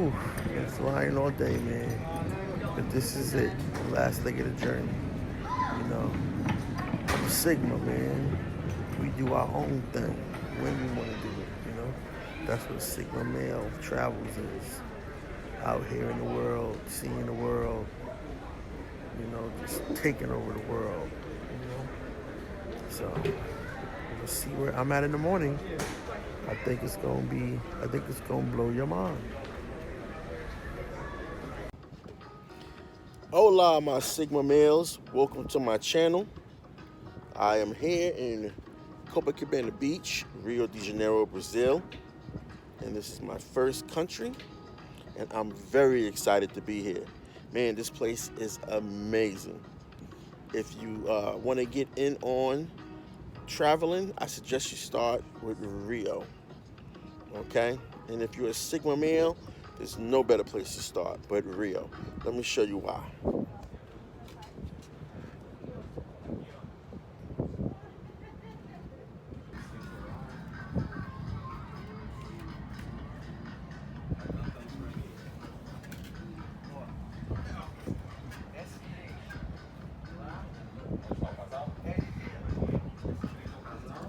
Ooh, been flying all day, man. But this is it, the last leg of the journey. You know, I'm a Sigma, man. We do our own thing when we want to do it. You know, that's what Sigma male travels is. Out here in the world, seeing the world. You know, just taking over the world. You know, so we'll see where I'm at in the morning. I think it's gonna blow your mind. Hola, my Sigma males. Welcome to my channel. I am here in Copacabana Beach, Rio de Janeiro, Brazil. And this is my first country. And I'm very excited to be here. Man, this place is amazing. If you want to get in on traveling, I suggest you start with Rio. Okay? And if you're a Sigma male, there's no better place to start but Rio. Let me show you why.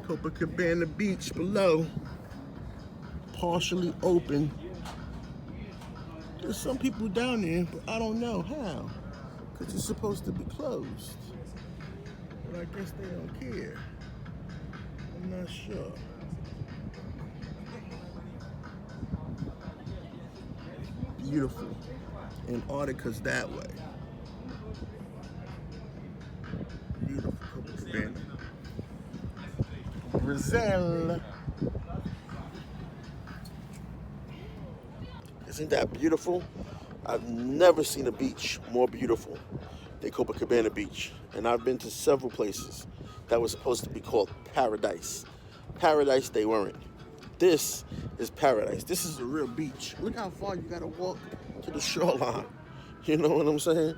Copacabana Beach below, partially open. There's some people down there, but I don't know how, because it's supposed to be closed. But I guess they don't care. I'm not sure. Beautiful. Antarctica's that way. Beautiful Copacabana. Brazil. Isn't that beautiful? I've never seen a beach more beautiful than Copacabana Beach. And I've been to several places that was supposed to be called paradise. Paradise, they weren't. This is paradise. This is a real beach. Look how far you gotta walk to the shoreline. You know what I'm saying?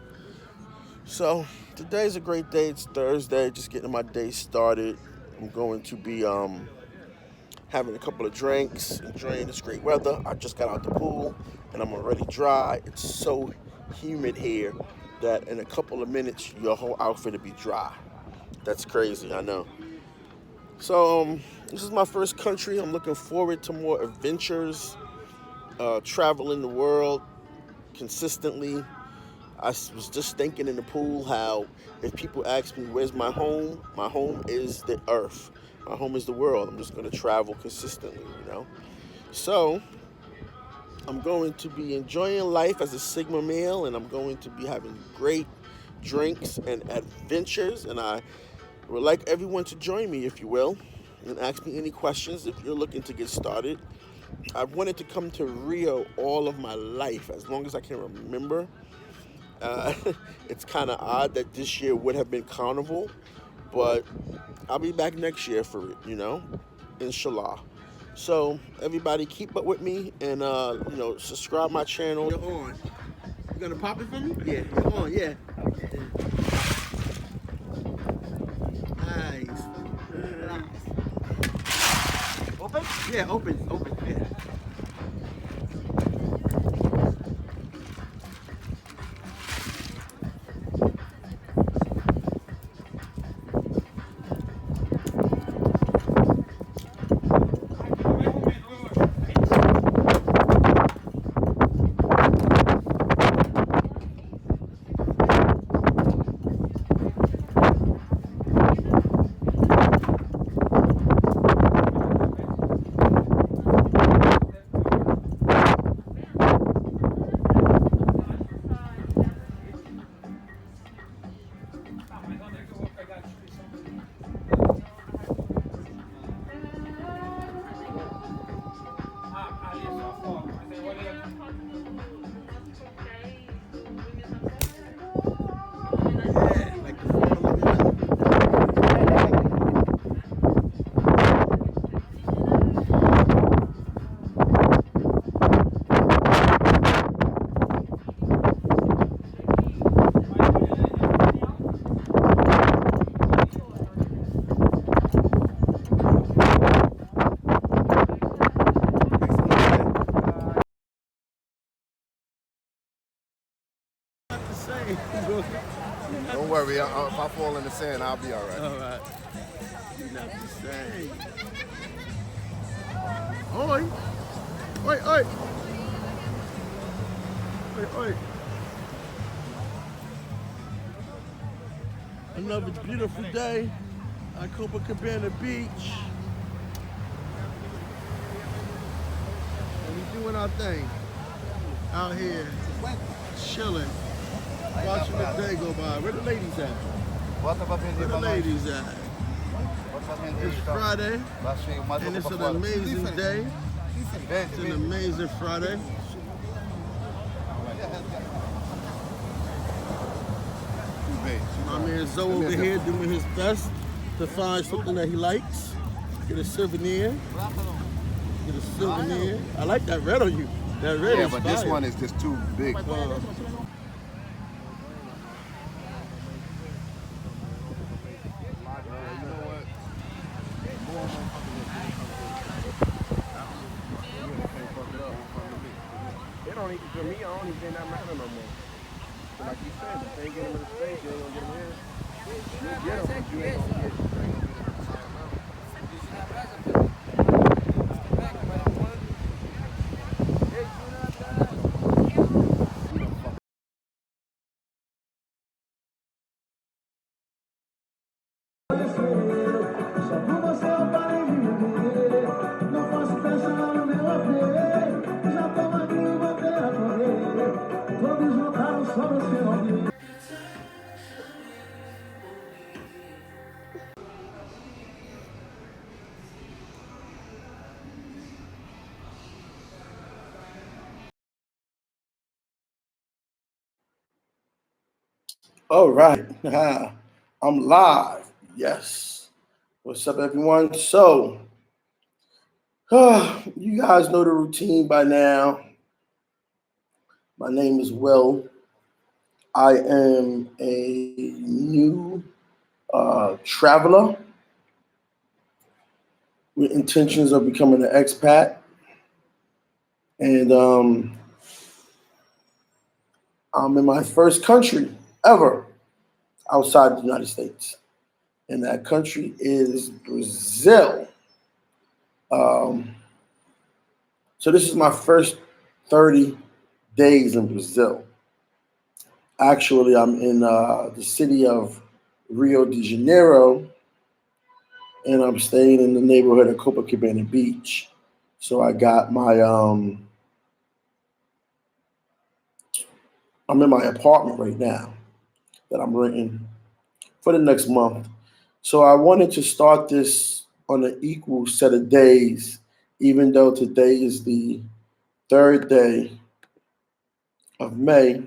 So today's a great day. It's Thursday, just getting my day started. I'm going to be having a couple of drinks, enjoying this great weather. I just got out the pool and I'm already dry. It's so humid here that in a couple of minutes your whole outfit will be dry. That's crazy, I know. So this is my first country. I'm looking forward to more adventures, traveling the world consistently. I was just thinking in the pool how if people ask me where's my home is the earth. My home is the world. I'm just going to travel consistently, you know. So I'm going to be enjoying life as a Sigma male, and I'm going to be having great drinks and adventures. And I would like everyone to join me, if you will, and ask me any questions if you're looking to get started. I've wanted to come to Rio all of my life, as long as I can remember. It's kind of odd that this year would have been Carnival, but I'll be back next year for it, you know, inshallah. So everybody keep up with me and, you know, subscribe my channel. You're on. You gonna pop it for me? Yeah, you're on, yeah. Nice. Open? Yeah, open, yeah. Don't worry, if I fall in the sand, I'll be all right. All right. You're not the same. Oi! Oi, oi! Oi, oi! Another beautiful day at Copacabana Beach. And we doing our thing out here, chilling, watching the day go by. Where the ladies at? Where the ladies at? It's Friday, and it's an amazing day. It's an amazing Friday. My man Zoe over here doing his best to find something that he likes. Get a souvenir. Get a souvenir. I like that red on you. That red Yeah, is but fire. this one is just too big. It don't even, for me, I don't even think that matter no more. But like you said, if they ain't get him in the stage, you ain't gonna get him here. You get him, but you ain't gonna get him. All right. I'm live. Yes. What's up, everyone? So, you guys know the routine by now. My name is Will. I am a new traveler with intentions of becoming an expat. And I'm in my first country ever outside the United States. And that country is Brazil. Um, so this is my first 30 days in Brazil. Actually, I'm in the city of Rio de Janeiro, and I'm staying in the neighborhood of Copacabana Beach. So I got my, I'm in my apartment right now that I'm renting for the next month. So I wanted to start this on an equal set of days, even though today is the third day of May.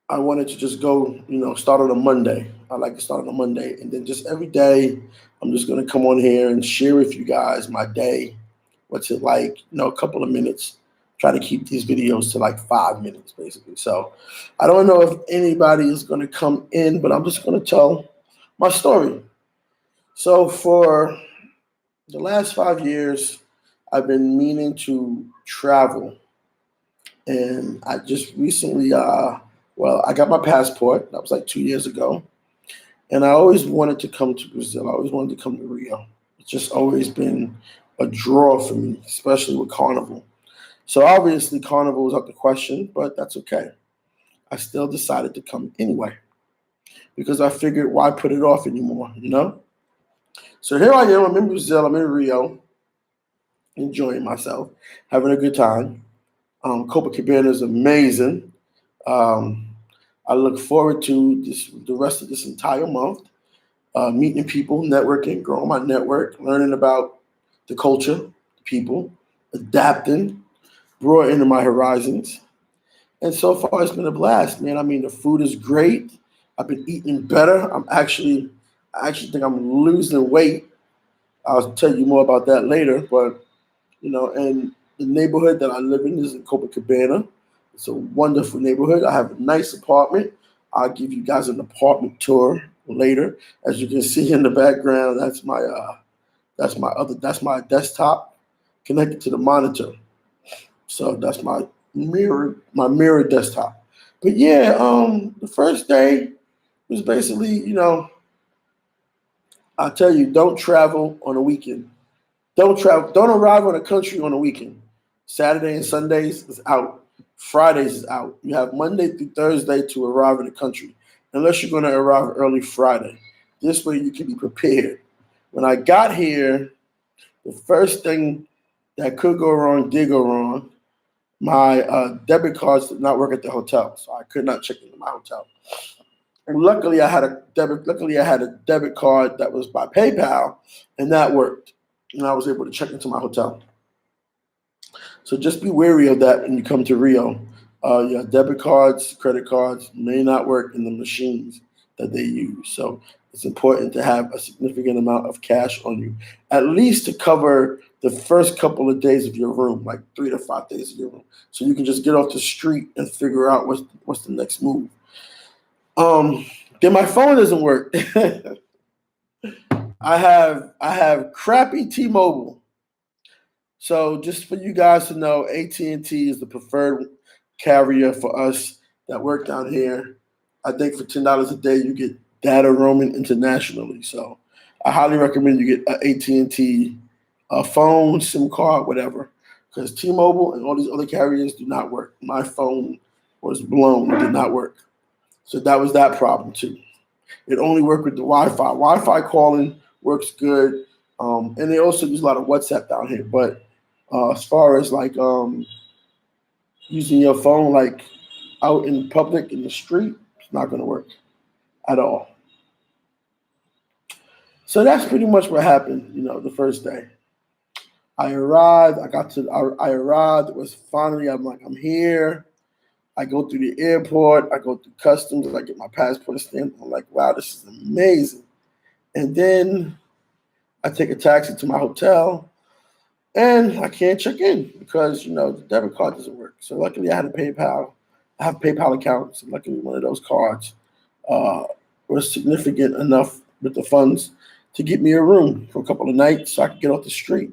I wanted to just go, start on a Monday. I like to start on a Monday. And then just every day, I'm just going to come on here and share with you guys my day. What's it like? A couple of minutes. Try to keep these videos to like 5 minutes, basically. So I don't know if anybody is going to come in, but I'm just going to tell my story. So for the last 5 years, I've been meaning to travel. And I just recently, I got my passport. That was like 2 years ago. And I always wanted to come to Brazil. I always wanted to come to Rio. It's just always been a draw for me, especially with Carnival. So obviously Carnival was out the question, but that's okay. I still decided to come anyway because I figured why put it off anymore? So here I am. I'm in Brazil. I'm in Rio, enjoying myself, having a good time. Copacabana is amazing. Um, I look forward to the rest of this entire month, meeting people, networking, growing my network, learning about the culture, the people, adapting, broadening my horizons. And so far, it's been a blast, man. I mean, the food is great. I've been eating better. I actually think I'm losing weight. I'll tell you more about that later. But and the neighborhood that I live in is in Copacabana. It's a wonderful neighborhood. I have a nice apartment. I'll give you guys an apartment tour later. As you can see in the background, that's my desktop connected to the monitor. So that's my mirror desktop. But yeah, the first day was basically, I tell you, don't travel on a weekend. Don't travel. Don't arrive on a country on a weekend. Saturday and Sundays is out. Fridays is out. You have Monday through Thursday to arrive in the country, unless you're going to arrive early Friday. This way you can be prepared. When I got here, the first thing that could go wrong did go wrong. My debit cards did not work at the hotel, so I could not check into my hotel. And luckily, I had a debit. Luckily, I had a debit card that was by PayPal, and that worked. And I was able to check into my hotel. So just be wary of that when you come to Rio. Your debit cards, credit cards may not work in the machines that they use. So it's important to have a significant amount of cash on you, at least to cover the first couple of days of your room, like 3 to 5 days of your room. So you can just get off the street and figure out what's the next move. Um, then my phone doesn't work. I have crappy T-Mobile. So just for you guys to know, AT&T is the preferred carrier for us that work down here. I think for $10 a day you get data roaming internationally. So I highly recommend you get an AT&T phone, SIM card, whatever, because T-Mobile and all these other carriers do not work. My phone was blown; it did not work. So that was that problem too. It only worked with the Wi-Fi. Wi-Fi calling works good, and they also use a lot of WhatsApp down here. But as far as like using your phone like out in public in the street, it's not going to work at all. So that's pretty much what happened. The first day I arrived, I arrived. It was finally. I'm like, I'm here. I go through the airport. I go through customs. I get my passport stamped. I'm like, wow, this is amazing. And then I take a taxi to my hotel, and I can't check in because the debit card doesn't work. So luckily, I had a PayPal. I have PayPal accounts. And luckily, one of those cards uh, was significant enough with the funds to get me a room for a couple of nights so I could get off the street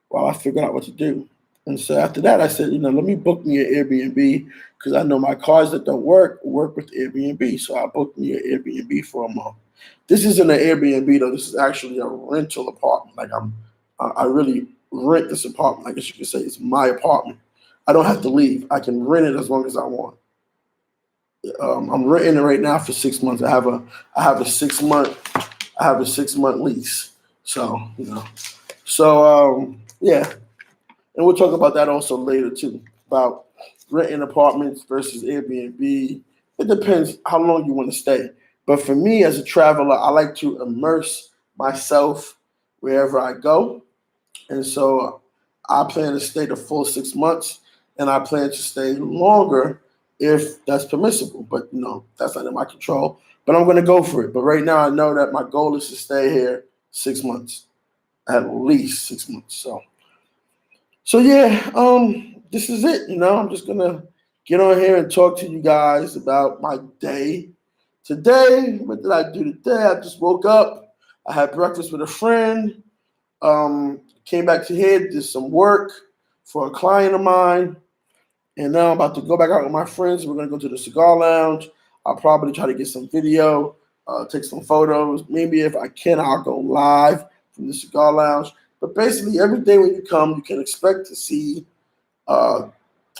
while I figured out what to do. And so after that, I said, let me book me an Airbnb because I know my cards that don't work with Airbnb. So I booked me an Airbnb for a month. This isn't an Airbnb though. This is actually a rental apartment. Like I really rent this apartment. I guess you could say it's my apartment. I don't have to leave. I can rent it as long as I want. I'm renting it right now for 6 months. I have a 6 month lease. So yeah, and we'll talk about that also later too, about renting apartments versus Airbnb. It depends how long you want to stay. But for me as a traveler, I like to immerse myself wherever I go. And so I plan to stay the full 6 months, and I plan to stay longer if that's permissible. But that's not in my control. But I'm going to go for it. But right now, I know that my goal is to stay here 6 months, at least 6 months. So yeah, this is it. I'm just gonna get on here and talk to you guys about my day. Today, what did I do today? I just woke up. I had breakfast with a friend. Came back to here, did some work for a client of mine, and now I'm about to go back out with my friends. We're gonna go to the cigar lounge. I'll probably try to get some video, take some photos. Maybe if I can, I'll go live from the cigar lounge. But basically, every day when you come, you can expect to see uh,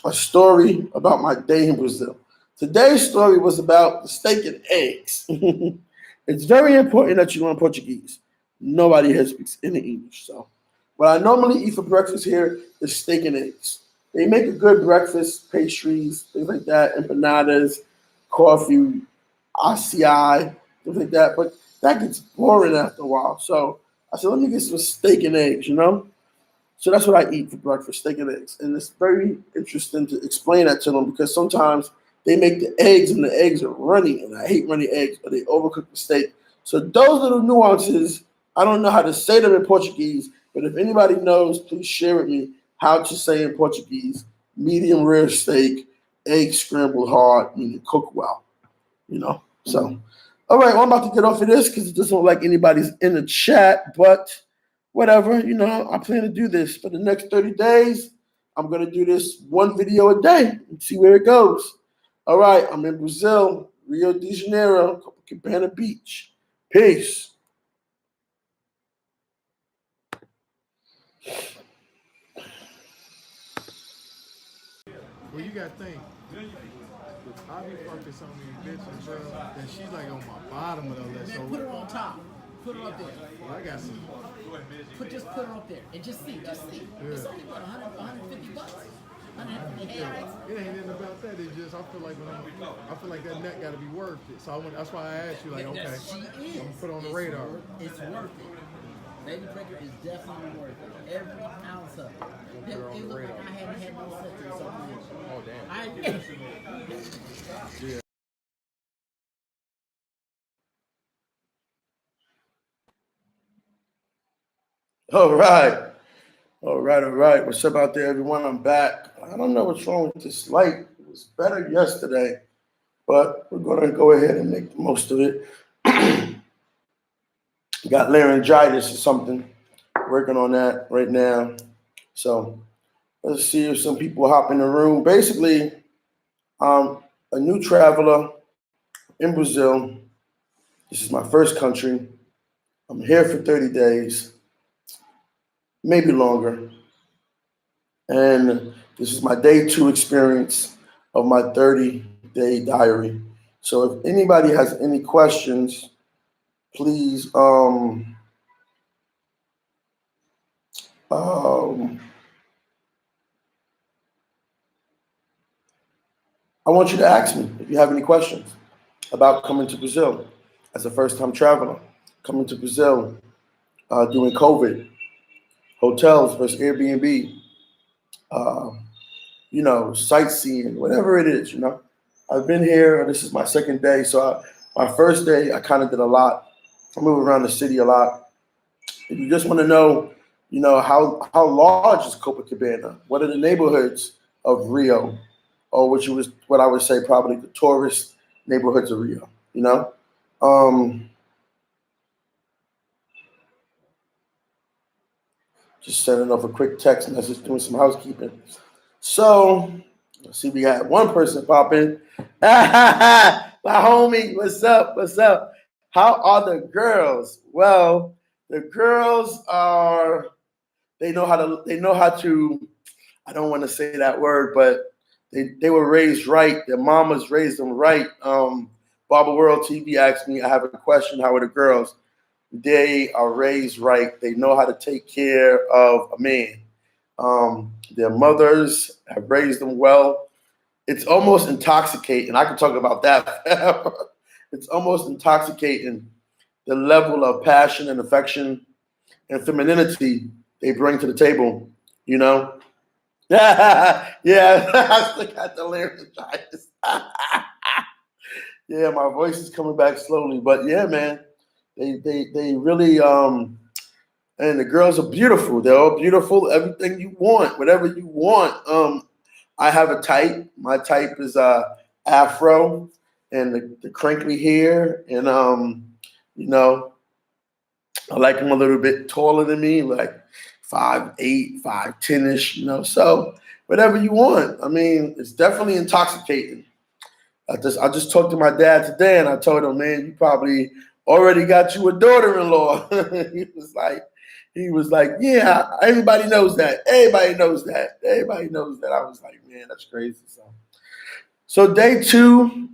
a story about my day in Brazil. Today's story was about the steak and eggs. It's very important that you learn Portuguese. Nobody here speaks any English. So, what I normally eat for breakfast here is steak and eggs. They make a good breakfast, pastries, things like that, empanadas, coffee, acai, things like that. But that gets boring after a while. So, I said, let me get some steak and eggs. So that's what I eat for breakfast, steak and eggs. And it's very interesting to explain that to them because sometimes they make the eggs and the eggs are runny, and I hate runny eggs, or they overcook the steak. So those little nuances, I don't know how to say them in Portuguese, but if anybody knows, please share with me how to say in Portuguese, medium rare steak, eggs scrambled hard, meaning cook well. So, all right, well, I'm about to get off of this because it doesn't look like anybody's in the chat, but whatever, I plan to do this for the next 30 days. I'm going to do this one video a day and see where it goes. All right, I'm in Brazil, Rio de Janeiro, Copacabana Beach. Peace. Well, you got to think. I be fucking some of these bitches, bro, and she's like on my bottom of the list. So Put her on top. Put her up there. I got some. Just put her up there and just see. Yeah. It's only what, 150 bucks. 150 Yeah. heads. It ain't nothing about that. It's just I feel like I feel like that net got to be worth it. So that's why I asked you, like, okay, She is. I'm gonna put on the radar. It's worth it. Baby Breaker is definitely worth it. Every ounce of it. Put her on It the looked radar. like I hadn't had no sex in so long. Oh damn. Yeah. All right. All right, all right. What's up out there, everyone? I'm back. I don't know what's wrong with this light. It was better yesterday, but we're going to go ahead and make the most of it. Got laryngitis or something. Working on that right now. So let's see if some people hop in the room. Basically, I'm a new traveler in Brazil. This is my first country. I'm here for 30 days, maybe longer. And this is my day 2 experience of my 30-day diary. So if anybody has any questions, please I want you to ask me if you have any questions about coming to Brazil as a first-time traveler, coming to Brazil during COVID, hotels versus Airbnb, uh, sightseeing, whatever it is, I've been here. This is my second day. So my first day, I kind of did a lot. I move around the city a lot. If you just want to know, how large is Copacabana? What are the neighborhoods of Rio? Or what I would say probably the tourist neighborhoods of Rio, Just sending off a quick text message, doing some housekeeping. So, let's see, we got one person pop in. My homie, what's up? What's up? How are the girls? Well, the girls they know how to, I don't want to say that word, but they were raised right. Their mamas raised them right. Barbara World TV asked me, I have a question, how are the girls? They are raised right. They know how to take care of a man. Their mothers have raised them well. It's almost intoxicating. I can talk about that forever. It's almost intoxicating the level of passion and affection and femininity they bring to the table, Yeah, I still got the laryngitis. Yeah, my voice is coming back slowly, but yeah, man, they really and the girls are beautiful. They're all beautiful. Everything you want, whatever you want. I have a type. My type is afro and the crinkly hair, and I like them a little bit taller than me, like 5'8", 5'10" ish. So whatever you want. I mean, it's definitely intoxicating. I just talked to my dad today, and I told him, man, you probably already got you a daughter-in-law. he was like, yeah, everybody knows that. Everybody knows that. Everybody knows that. I was like, man, that's crazy. So day 2,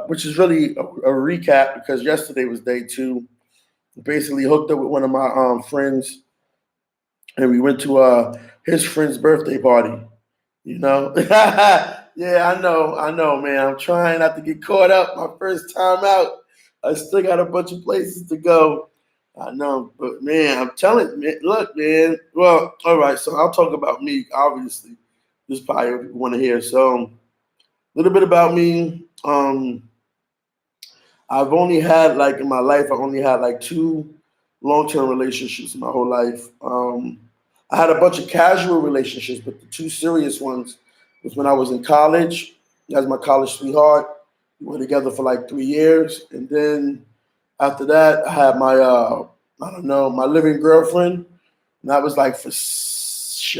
which is really a recap because yesterday was day 2. Basically hooked up with one of my friends, and we went to his friend's birthday party. Yeah, I know, man. I'm trying not to get caught up. My first time out. I still got a bunch of places to go. I know, but man, I'm telling you, look, man. Well, all right, so I'll talk about me, obviously. This is probably what people want to hear. So, a little bit about me. I've only had, like, in my life, I only had, like, 2 long-term relationships in my whole life. I had a bunch of casual relationships, but the 2 serious ones was when I was in college. That was my college sweetheart. We were together for like 3 years. And then after that, I had my, my living girlfriend. And that was like for,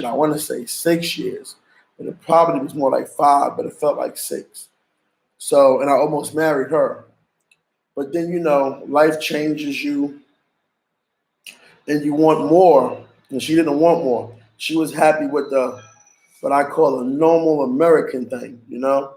I want to say 6 years. But it probably was more like 5, but it felt like 6. So, and I almost married her. But then, life changes you and you want more. And she didn't want more. She was happy with the what I call a normal American thing, You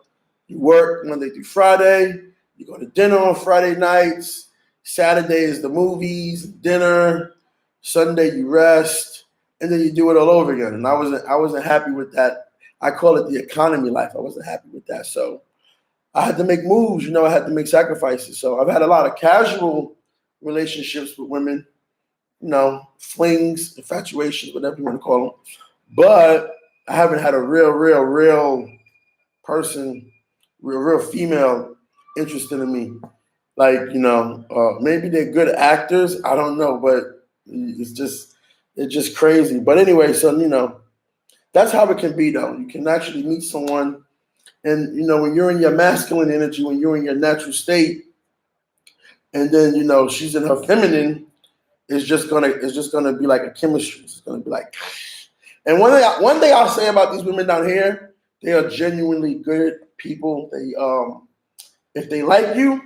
work Monday through Friday, you go to dinner on Friday nights, Saturday is the movies, dinner, Sunday you rest, and then you do it all over again. And I wasn't happy with that. I call it the economy life. I wasn't happy with that. So I had to make moves, I had to make sacrifices. So I've had a lot of casual relationships with women, flings, infatuations, whatever you want to call them. But I haven't had a real person, real female interested in me. Like, maybe they're good actors. I don't know, but it's just crazy. But anyway, so, that's how it can be, though. You can actually meet someone, and, when you're in your masculine energy, when you're in your natural state, and then, she's in her feminine, it's just gonna be like a chemistry. It's gonna be like, and one thing I'll say about these women down here, they are genuinely good people. They if they like you,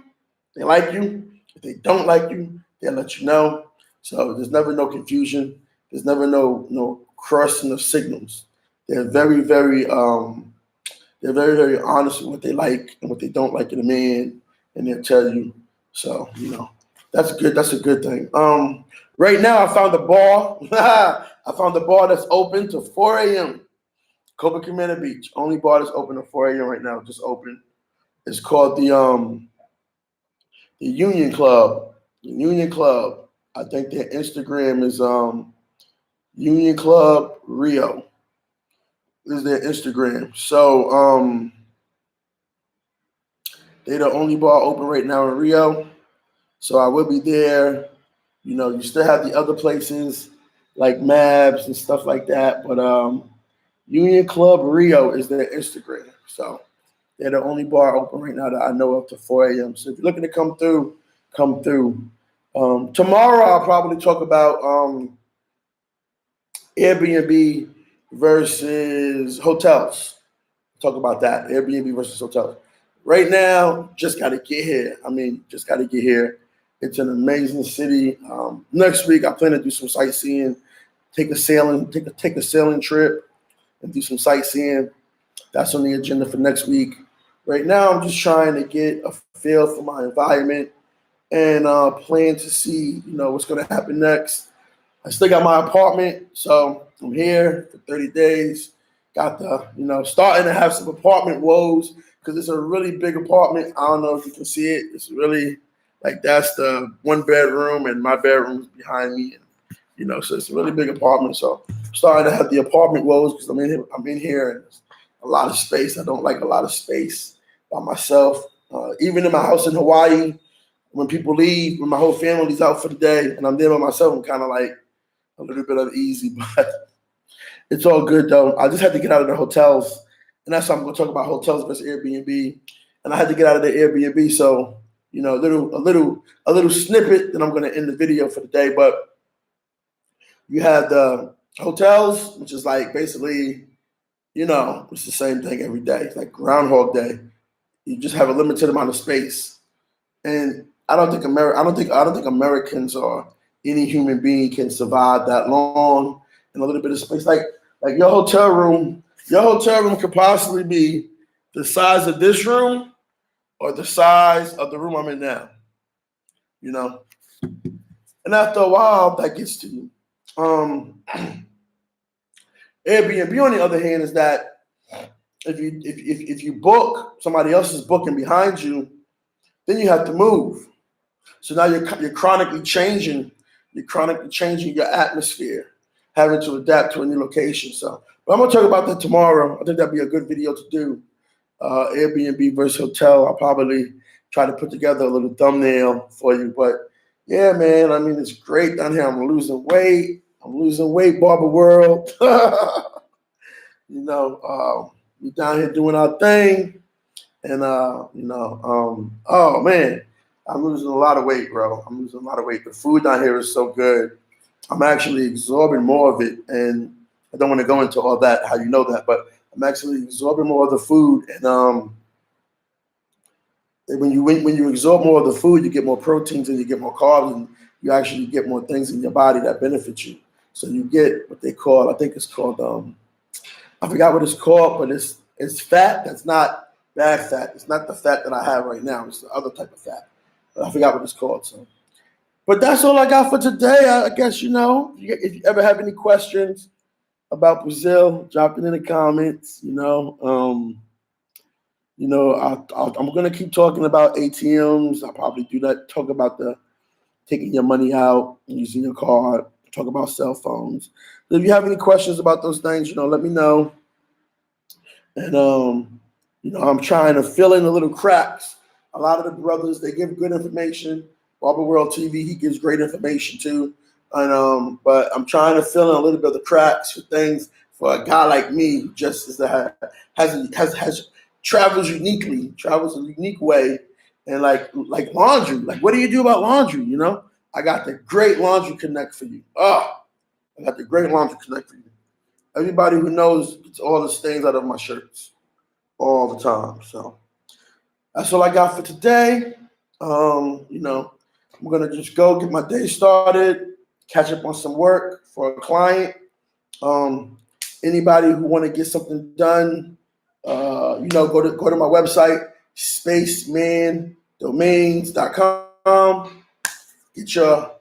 they like you. If they don't like you, they'll let you know. So there's never no confusion. There's never no crossing of signals. They're very honest with what they like and what they don't like in a man, and they'll tell you. So that's good. That's a good thing. Right now I found a bar. I found a bar that's open to 4 a.m. Copacabana Beach. Only bar that's open at 4 a.m. right now. Just open. It's called the Union Club. The Union Club. I think their Instagram is Union Club Rio. Is their Instagram. So they're the only bar open right now in Rio. So I will be there. You still have the other places like Mabs and stuff like that. But Union Club Rio is their Instagram. So they're the only bar open right now that I know of to 4 a.m. So if you're looking to come through, come through. Tomorrow I'll probably talk about Airbnb versus hotels. Talk about that. Airbnb versus hotels. Right now, just got to get here. Just got to get here. It's an amazing city. Next week, I plan to do some sightseeing, take a sailing trip, and do some sightseeing. That's on the agenda for next week. Right now, I'm just trying to get a feel for my environment and plan to see, what's going to happen next. I still got my apartment, so I'm here for 30 days. Got the, starting to have some apartment woes because it's a really big apartment. I don't know if you can see it. It's really that's the one bedroom and my bedroom's behind me. And, so it's a really big apartment. So I'm starting to have the apartment woes because I'm in here and there's a lot of space. I don't like a lot of space by myself. Even in my house in Hawaii, when people leave, when my whole family's out for the day and I'm there by myself, I'm kind of like a little bit uneasy, but it's all good though. I just had to get out of the hotels, and that's why I'm going to talk about hotels versus Airbnb. And I had to get out of the Airbnb, so a little snippet. Then I'm going to end the video for the day. But you have the hotels, which is like basically, it's the same thing every day. It's like Groundhog Day. You just have a limited amount of space, and I don't think Americans or any human being can survive that long in a little bit of space. Like your hotel room could possibly be the size of this room or the size of the room I'm in now. And after a while, that gets to you. Airbnb, on the other hand, is that if you book, somebody else is booking behind you, then you have to move. So now you're chronically changing your atmosphere, having to adapt to a new location. So, but I'm gonna talk about that tomorrow. I think that'd be a good video to do. Airbnb versus hotel. I'll probably try to put together a little thumbnail for you. But yeah, man, it's great down here. I'm losing weight, Barber World. We down here doing our thing, and oh man, I'm losing a lot of weight, bro. I'm losing a lot of weight. The food down here is so good. I'm actually absorbing more of it, and I don't want to go into all that, how you know that, but I'm actually absorbing more of the food, and when you absorb more of the food, you get more proteins and you get more carbs, and you actually get more things in your body that benefit you. So you get what they call, I think it's called, I forgot what it's called, but it's fat that's not bad fat. It's not the fat that I have right now. It's the other type of fat, but I forgot what it's called. So, but that's all I got for today. I guess if you ever have any questions about Brazil, drop it in the comments. I'm gonna keep talking about ATMs. I'll probably do that. Talk about the taking your money out, using your card. Talk about cell phones. So if you have any questions about those things, let me know. And I'm trying to fill in the little cracks. A lot of the brothers, they give good information. Barber World TV, he gives great information too. And but I'm trying to fill in a little bit of the cracks for things for a guy like me who just has travels uniquely, travels a unique way, and like laundry. Like, what do you do about laundry? I got the great laundry connect for you. I got the great laundry connect for you. Everybody who knows gets all the stains out of my shirts all the time. So that's all I got for today. I'm gonna just go get my day started, catch up on some work for a client. Anybody who want to get something done, go to my website, spacemandomains.com. Get your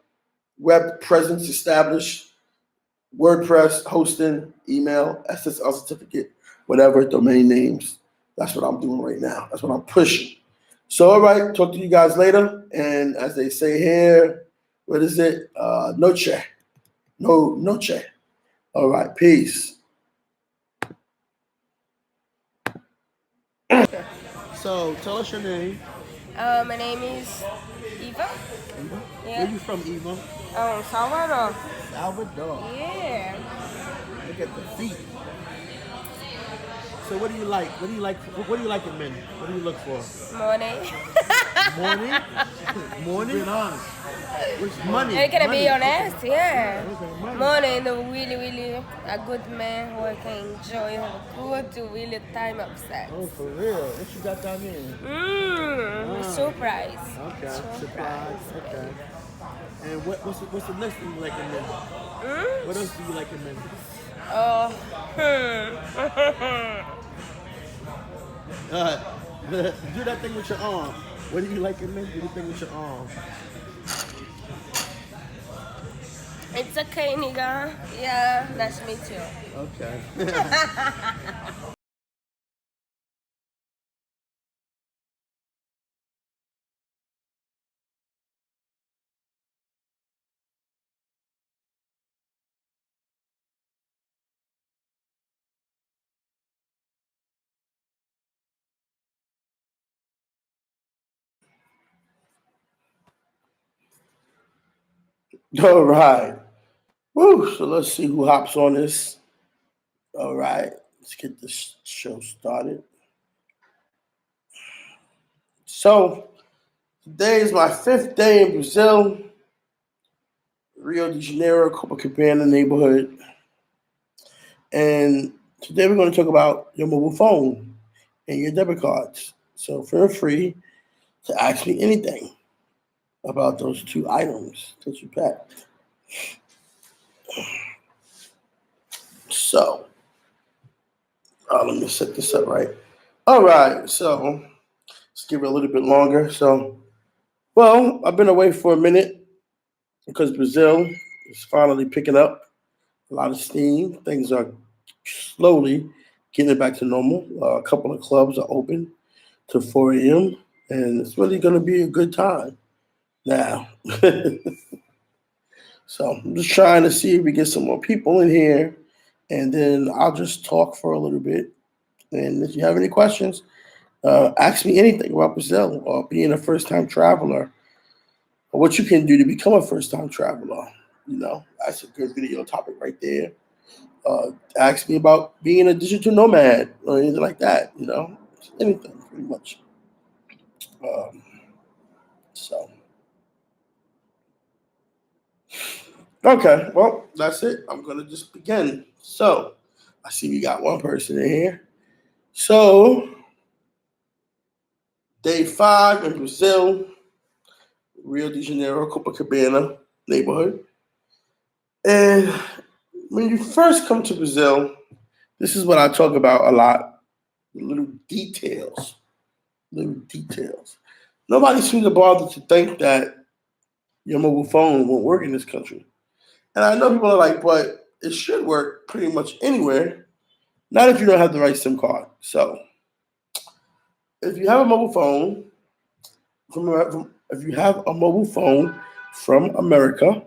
web presence established. WordPress, hosting, email, SSL certificate, whatever, domain names. That's what I'm doing right now. That's what I'm pushing. So, all right, talk to you guys later. And as they say here, what is it? Noche. Noche. All right, peace. So, tell us your name. My name is Eva. Eva? Yeah. Where you from, Eva? Salvador. Salvador. Yeah. Look at the feet. So what do you like? What do you like? What do you like in men? What do you look for? Money. Morning? Morning? Being honest. Which money? I'm gonna Money. be honest, yeah. Okay, money. Money and really, really a good man who I can enjoy, have a good, really time of sex. Oh, for real? What you got down there? Surprise. Okay. Surprise. Okay. And what's the next thing you like in men? What else do you like in men? Do that thing with your arm. What do you like in men? Do the thing with your arm. It's okay, nigga. Yeah, nice to meet you. Okay. All right. Woo. So let's see who hops on this. All right. Let's get this show started. So today is my 5th day in Brazil, Rio de Janeiro, Copacabana neighborhood. And today we're going to talk about your mobile phone and your debit cards. So feel free to ask me anything about those 2 items that you packed. So, let me set this up right. All right, so let's give it a little bit longer. So, well, I've been away for a minute because Brazil is finally picking up a lot of steam. Things are slowly getting back to normal. A couple of clubs are open to 4 a.m. and it's really going to be a good time now. So I'm just trying to see if we get some more people in here, and then I'll just talk for a little bit. And if you have any questions, ask me anything about Brazil or being a first-time traveler, or what you can do to become a first-time traveler. That's a good video topic right there. Ask me about being a digital nomad or anything like that. Anything pretty much. So. Okay, well, that's it. I'm going to just begin. So, I see we got one person in here. So, Day 5 in Brazil, Rio de Janeiro, Copacabana neighborhood. And when you first come to Brazil, this is what I talk about a lot. Little details. Little details. Nobody seems to bother to think that your mobile phone won't work in this country. And I know people are like, but it should work pretty much anywhere. Not if you don't have the right SIM card. So if you have a mobile phone if you have a mobile phone from America,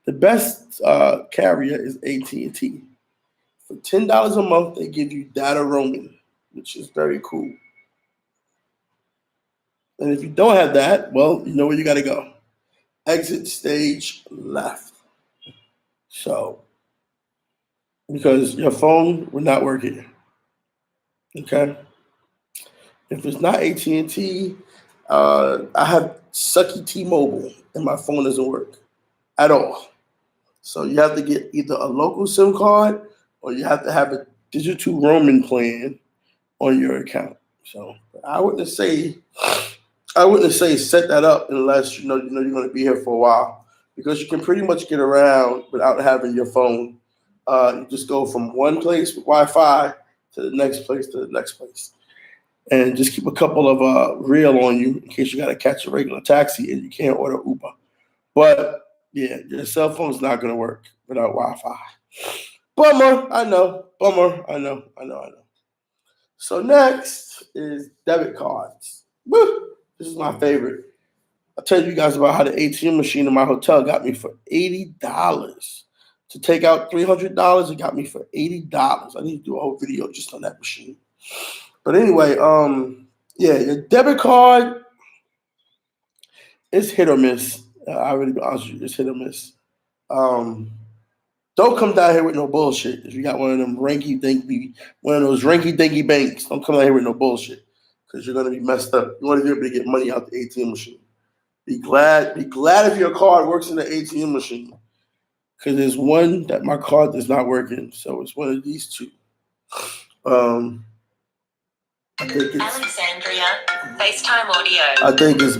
the best carrier is AT&T. For $10 a month, they give you data roaming, which is very cool. And if you don't have that, well, you know where you got to go. Exit stage left. So, because your phone will not work here. Okay. If it's not AT&T, I have sucky T-Mobile, and my phone doesn't work at all. So you have to get either a local SIM card or you have to have a digital roaming plan on your account. So I wouldn't say set that up unless you know you're going to be here for a while, because you can pretty much get around without having your phone. You just go from one place with Wi-Fi to the next place to the next place, and just keep a couple of real on you in case you got to catch a regular taxi and you can't order Uber. But yeah, your cell phone's not going to work without Wi-Fi. Bummer, I know. Bummer, I know. So next is debit cards. Woo! This is my favorite. I'll tell you guys about how the ATM machine in my hotel got me for $80. To take out $300, it got me for $80. I need to do a whole video just on that machine. But anyway, yeah, your debit card is hit or miss. I really be honest with you, it's hit or miss. Don't come down here with no bullshit. If you got one of those rinky dinky banks, don't come down here with no bullshit, because you're gonna be messed up. You want to be able to get money out the ATM machine. Be glad if your card works in the ATM machine, because there's one that my card is not working. So it's one of these two. I think it's Alexandria, FaceTime audio. I think it's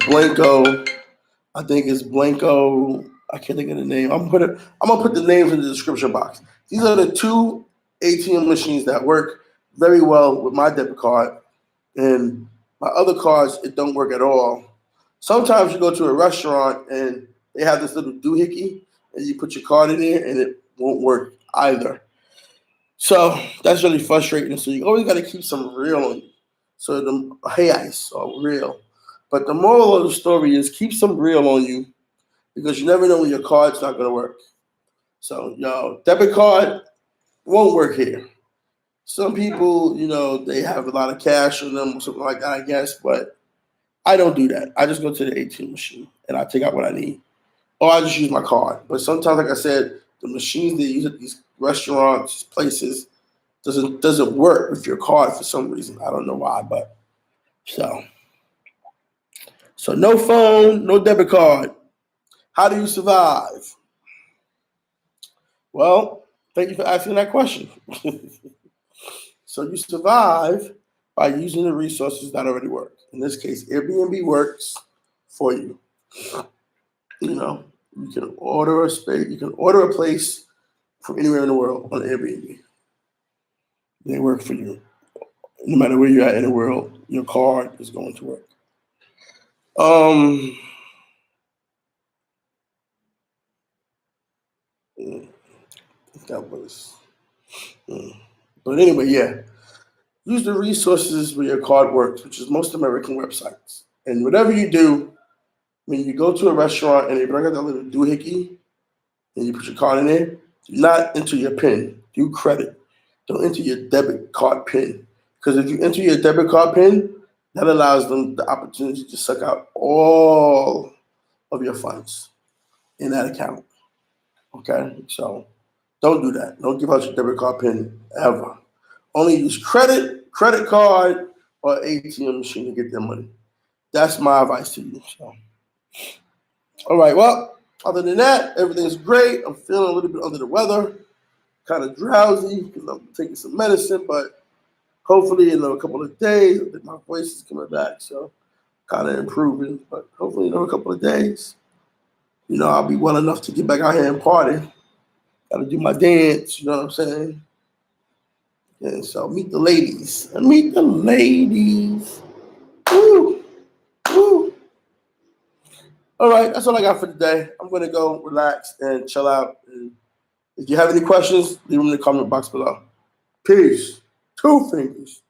Blanco. I can't think of the name. I'm gonna put the names in the description box. These are the two ATM machines that work very well with my debit card, and my other cards, it don't work at all. Sometimes you go to a restaurant and they have this little doohickey, and you put your card in there and it won't work either. So that's really frustrating. So you always got to keep some real on you. So the ice or real. But the moral of the story is keep some real on you, because you never know when your card's not going to work. So, debit card won't work here. Some people, they have a lot of cash on them or something like that, I guess, but I don't do that. I just go to the ATM machine and I take out what I need. Or I just use my card. But sometimes, like I said, the machines they use at these restaurants, places, doesn't work with your card for some reason. I don't know why, but so no phone, no debit card. How do you survive? Well, thank you for asking that question. So you survive by using the resources that already work. In this case, Airbnb works for you. You can order a place from anywhere in the world on Airbnb. They work for you. No matter where you're at in the world, your card is going to work. That was. But anyway, yeah. Use the resources where your card works, which is most American websites. And whatever you do, when you go to a restaurant and they bring out that little doohickey and you put your card in there, do not enter your PIN. Do credit. Don't enter your debit card PIN. Because if you enter your debit card PIN, that allows them the opportunity to suck out all of your funds in that account. Okay? So don't do that. Don't give out your debit card PIN ever. Only use credit card, or ATM machine to get their money. That's my advice to you. So, all right. Well, other than that, everything's great. I'm feeling a little bit under the weather, kind of drowsy because I'm taking some medicine. But hopefully, in a couple of days, I think my voice is coming back. So kind of improving. But hopefully, in a couple of days, I'll be well enough to get back out here and party. Got to do my dance, you know what I'm saying? And so meet the ladies. Meet the ladies. Woo! Woo! All right, that's all I got for today. I'm going to go relax and chill out. And if you have any questions, leave them in the comment box below. Peace. Two fingers.